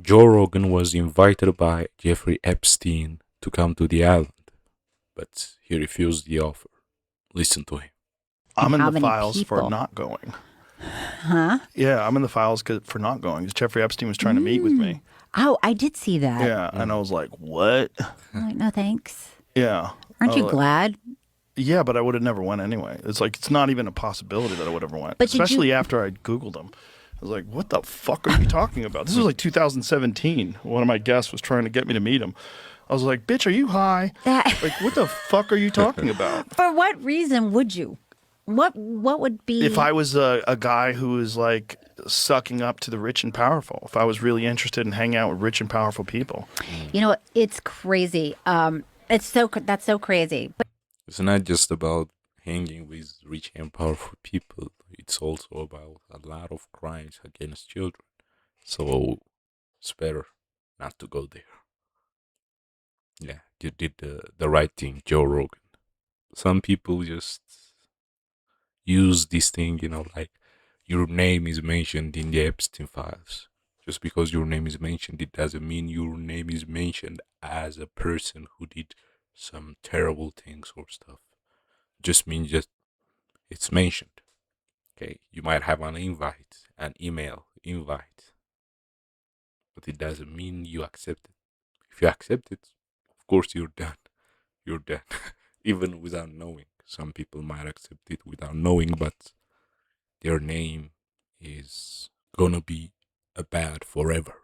Joe Rogan was invited by Jeffrey Epstein to come to the island, but he refused the offer. Listen to him. I'm in How the many files for people? not going. Huh? Yeah, I'm in the files for not going. 'Cause Jeffrey Epstein was trying to meet with Mm. me. Oh, I did see that. Yeah, and I was like, what? I'm like, no thanks. Yeah. Aren't you Like, glad? yeah, but I would have never went anyway. It's like, it's not even a possibility that I would ever went, But did you? especially after I Googled him. I was like, what the fuck are you talking about? This was like 2017. One of my guests was trying to get me to meet him. I was like, bitch, are you high? That Like, what the fuck are you talking about? for what reason would you? What would If be? I was a guy who was like sucking up to the rich and powerful, if I was really interested in hanging out with rich and powerful people. You know, it's crazy. That's so crazy. But It's not just about hanging with rich and powerful people, it's also about a lot of crimes against children. So it's better not to go there. Yeah, you did the right thing, Joe Rogan. Some people just use this thing, like your name is mentioned in the Epstein files. Just because your name is mentioned, it doesn't mean your name is mentioned as a person who did some terrible things or stuff. Just means just it's mentioned. Okay, you might have an invite, an email invite, but it doesn't mean you accept it. If you accept it, of course you're done. You're done, even without knowing. Some people might accept it without knowing, but their name is gonna be a bad forever.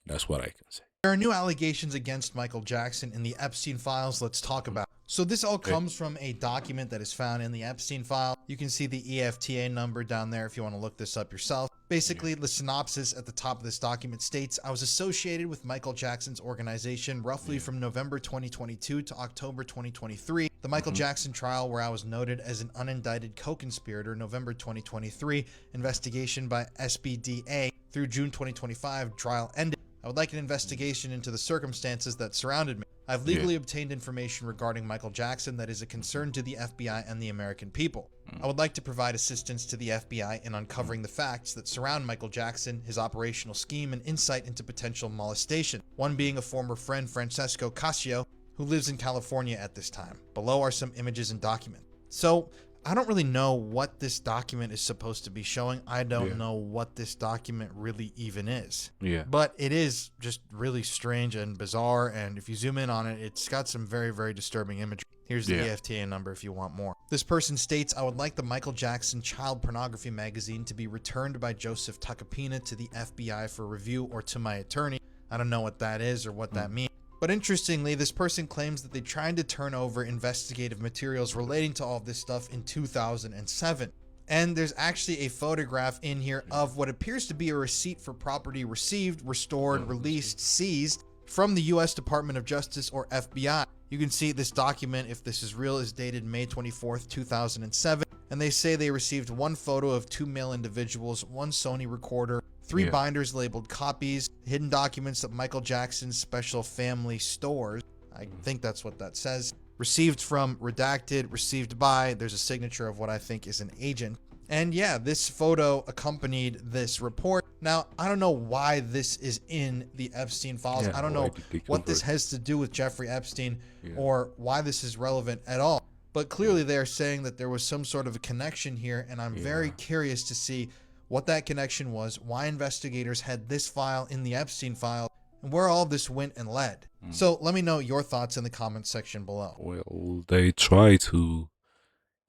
That's what I can say. There are new allegations against Michael Jackson in the Epstein files. Let's talk about it. So this all Okay. comes from a document that is found in the Epstein file. You can see the EFTA number down there if you want to look this up yourself. Basically, the synopsis at the top of this document states, I was associated with Michael Jackson's organization roughly from November 2022 to October 2023. The Michael Jackson trial, where I was noted as an unindicted co-conspirator, November 2023. Investigation by SBDA through June 2025. Trial ended. I would like an investigation into the circumstances that surrounded me. I've legally obtained information regarding Michael Jackson that is a concern to the FBI and the American people. I would like to provide assistance to the FBI in uncovering the facts that surround Michael Jackson, his operational scheme, and insight into potential molestation. One being a former friend, Francesco Cascio, who lives in California at this time. Below are some images and documents. So, I don't really know what this document is supposed to be showing. I don't know what this document really even is. Yeah. But it is just really strange and bizarre. And if you zoom in on it, it's got some very, very disturbing imagery. Here's the EFTA number if you want more. This person states, I would like the Michael Jackson child pornography magazine to be returned by Joseph Takapina to the FBI for review or to my attorney. I don't know what that is or what that means. But interestingly, this person claims that they tried to turn over investigative materials relating to all of this stuff in 2007. And there's actually a photograph in here of what appears to be a receipt for property received, restored, released, seized from the US Department of Justice or FBI. You can see this document, if this is real, is dated May 24th, 2007. And they say they received one photo of two male individuals, one Sony recorder, three binders labeled copies, hidden documents that Michael Jackson's special family stores. I think that's what that says. Received from, redacted, received by. There's a signature of what I think is an agent. And yeah, this photo accompanied this report. Now, I don't know why this is in the Epstein files. I don't know what this has to do with Jeffrey Epstein or why this is relevant at all. But clearly they're saying that there was some sort of a connection here, and I'm very curious to see what that connection was, why investigators had this file in the Epstein file, and where all of this went and led. So let me know your thoughts in the comments section below. Well, they try to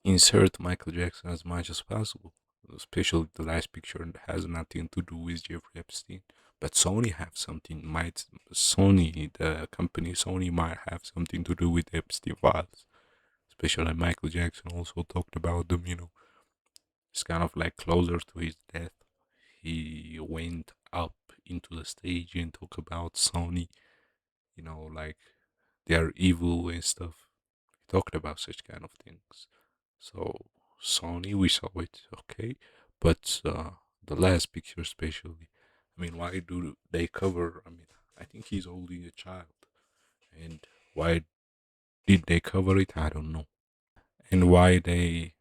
insert Michael Jackson as much as possible, especially the last picture that has nothing to do with Jeffrey Epstein. But Sony have something. Sony, the company Sony, might have something to do with Epstein files. Especially Michael Jackson also talked about them. It's kind of like closer to his death. He went up into the stage and talked about Sony. Like they're evil and stuff. He talked about such kind of things. So Sony, we saw it, okay, but the last picture, especially. I mean, why do they cover? I mean, I think he's holding a child, and why did they cover it? I don't know, and why they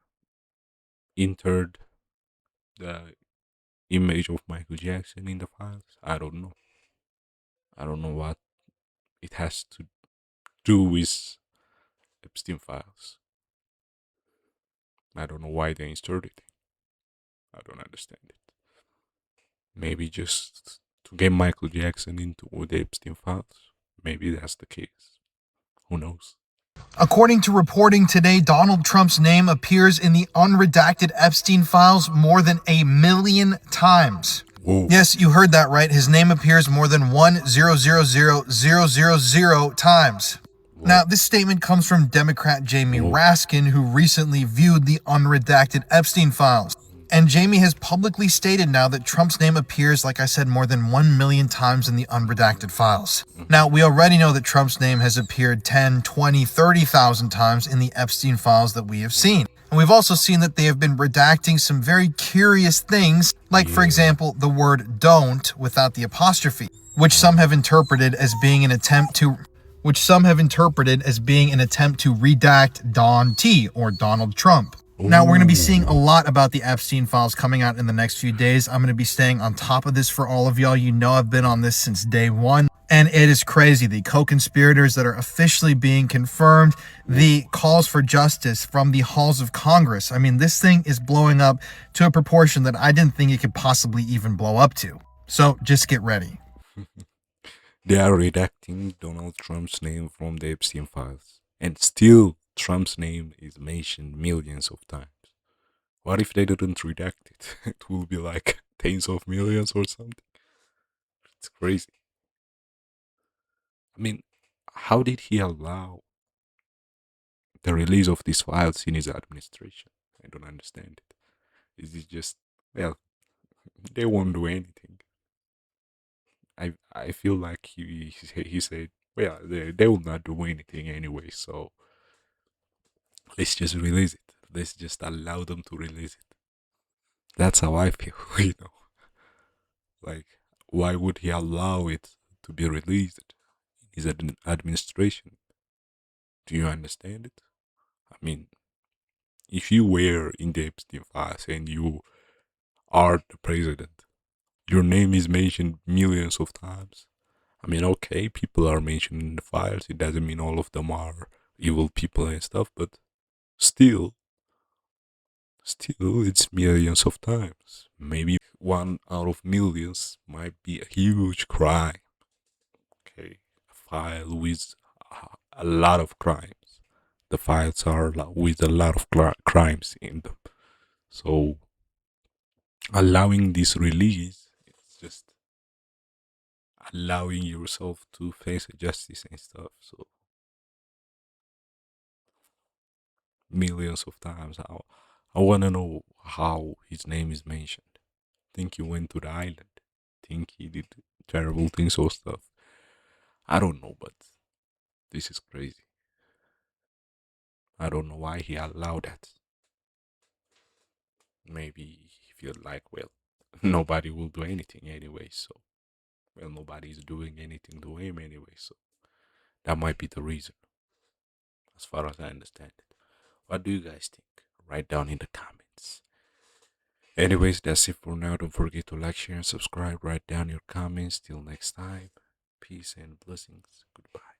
entered the image of Michael Jackson in the files? I don't know. I don't know what it has to do with Epstein files. I don't know why they inserted it. I don't understand it. Maybe just to get Michael Jackson into the Epstein files. Maybe that's the case. Who knows? According to reporting today, Donald Trump's name appears in the unredacted Epstein files more than 1 million times. Whoa. Yes, you heard that right. His name appears more than 1,000,000 times. Whoa. Now, this statement comes from Democrat Jamie Whoa. Raskin, who recently viewed the unredacted Epstein files. And Jamie has publicly stated now that Trump's name appears, like I said, more than 1 million times in the unredacted files. Now, we already know that Trump's name has appeared 10, 20, 30,000 times in the Epstein files that we have seen. And we've also seen that they have been redacting some very curious things, like, for example, the word don't without the apostrophe, which some have interpreted as being an attempt to redact Don T, or Donald Trump. Now, we're going to be seeing a lot about the Epstein files coming out in the next few days. I'm going to be staying on top of this for all of y'all. You know I've been on this since day one. And it is crazy. The co-conspirators that are officially being confirmed, the calls for justice from the halls of Congress. I mean, this thing is blowing up to a proportion that I didn't think it could possibly even blow up to. So just get ready. They are redacting Donald Trump's name from the Epstein files. And still, Trump's name is mentioned millions of times. What if they didn't redact it? It will be like tens of millions or something. It's crazy. I mean, how did he allow the release of these files in his administration? I don't understand it. Is it just, well, they won't do anything. I feel like he said, well, they will not do anything anyway, so let's just release it. Let's just allow them to release it. That's how I feel, you know. Like, why would he allow it to be released in his administration? Do you understand it? I mean, if you were in the Epstein files and you are the president, your name is mentioned millions of times. I mean, okay, people are mentioned in the files. It doesn't mean all of them are evil people and stuff, but still, it's millions of times. Maybe one out of millions might be a huge crime. Okay, a file with a lot of crimes. The files are with a lot of crimes in them. So allowing this release, it's just allowing yourself to face justice and stuff. So millions of times. I want to know how his name is mentioned. Think he went to the island. Think he did terrible things or stuff. I don't know, but this is crazy. I don't know why he allowed that. Maybe he feel like, well, nobody will do anything anyway, so, well, nobody is doing anything to him anyway, so that might be the reason, as far as I understand it. What do you guys think? Write down in the comments. Anyways, that's it for now. Don't forget to like, share, and subscribe. Write down your comments. Till next time. Peace and blessings. Goodbye.